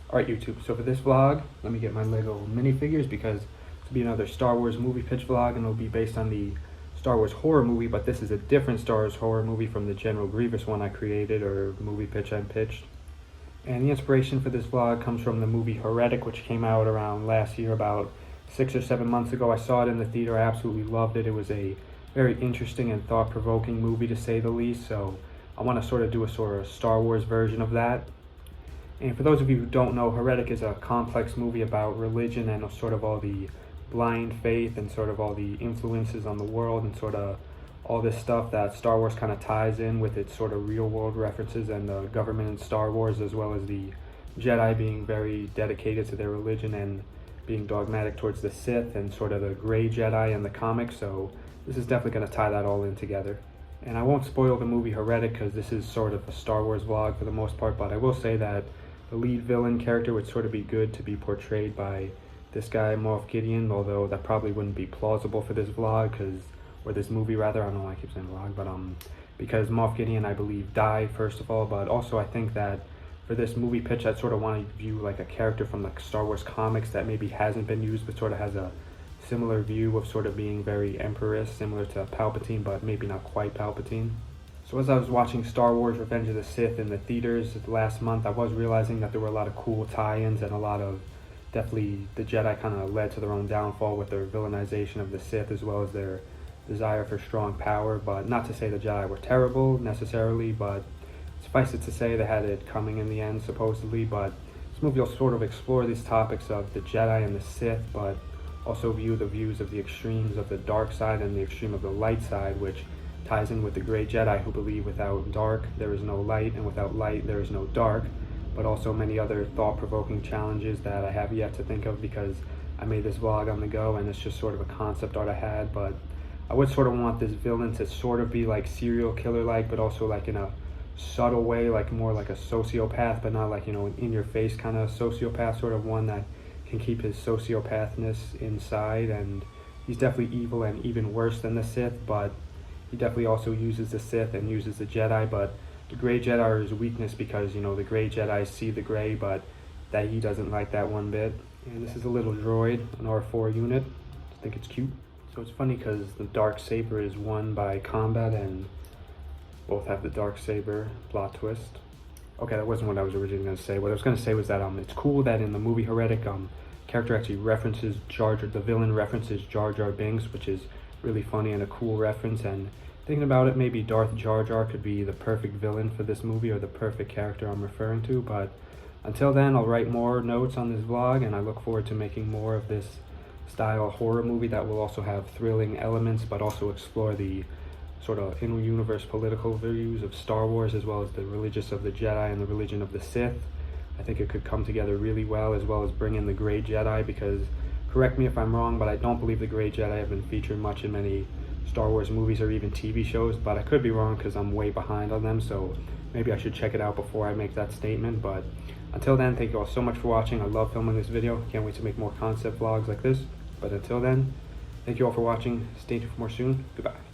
Alright YouTube, so for this vlog, let me get my Lego minifigures because this will be another Star Wars movie pitch vlog and it'll be based on the Star Wars horror movie, but this is a different Star Wars horror movie from the General Grievous one I created or movie pitch I pitched. And the inspiration for this vlog comes from the movie Heretic, which came out around last year, about 6 or 7 months ago. I saw it in the theater, I absolutely loved it. It was a very interesting and thought-provoking movie to say the least, so I want to sort of do a sort of Star Wars version of that. And for those of you who don't know, Heretic is a complex movie about religion and sort of all the blind faith and sort of all the influences on the world and sort of all this stuff that Star Wars kind of ties in with its sort of real world references and the government in Star Wars, as well as the Jedi being very dedicated to their religion and being dogmatic towards the Sith and sort of the gray Jedi in the comics. So this is definitely going to tie that all in together. And I won't spoil the movie Heretic because this is sort of a Star Wars vlog for the most part, but I will say that the lead villain character would sort of be good to be portrayed by this guy, Moff Gideon, although that probably wouldn't be plausible for this vlog, or this movie rather, I don't know why I keep saying vlog, but because Moff Gideon, I believe, died, first of all, but also I think that for this movie pitch, I sort of want to view like a character from the Star Wars comics that maybe hasn't been used, but sort of has a similar view of sort of being very Empress, similar to Palpatine, but maybe not quite Palpatine. So as I was watching Star Wars Revenge of the Sith in the theaters last month, I was realizing that there were a lot of cool tie-ins and a lot of, definitely the Jedi kind of led to their own downfall with their villainization of the Sith as well as their desire for strong power. But not to say the Jedi were terrible necessarily, but suffice it to say they had it coming in the end supposedly. But this movie will sort of explore these topics of the Jedi and the Sith, but also view the views of the extremes of the dark side and the extreme of the light side, which ties in with the great Jedi who believe without dark there is no light and without light there is no dark, but also many other thought-provoking challenges that I have yet to think of because I made this vlog on the go and it's just sort of a concept art I had. But I would sort of want this villain to sort of be like serial killer-like, but also like in a subtle way, like more like a sociopath, but not like, you know, an in-your-face kind of sociopath, sort of one that can keep his sociopathness inside. And he's definitely evil and even worse than the Sith, but he definitely also uses the Sith and uses the Jedi, but the gray Jedi are his weakness because, you know, the gray Jedi see the gray, but that he doesn't like that one bit. And this is a little droid, an R4 unit. I think it's cute. So it's funny because the dark saber is won by combat and both have the dark saber. Plot twist. Okay, that wasn't what I was originally going to say. What I was going to say was that it's cool that in the movie Heretic, character actually references the villain references Jar Jar Binks, which is really funny and a cool reference. And thinking about it, maybe Darth Jar Jar could be the perfect villain for this movie or the perfect character I'm referring to. But until then, I'll write more notes on this vlog and I look forward to making more of this style horror movie that will also have thrilling elements but also explore the sort of in-universe political views of Star Wars as well as the religious of the Jedi and the religion of the Sith. I think it could come together really well as bring in the Grey Jedi because, correct me if I'm wrong, but I don't believe the Grey Jedi have been featured much in many Star Wars movies or even TV shows, but I could be wrong because I'm way behind on them, so maybe I should check it out before I make that statement. But until then, thank you all so much for watching. I love filming this video. Can't wait to make more concept vlogs like this. But until then, thank you all for watching. Stay tuned for more soon. Goodbye.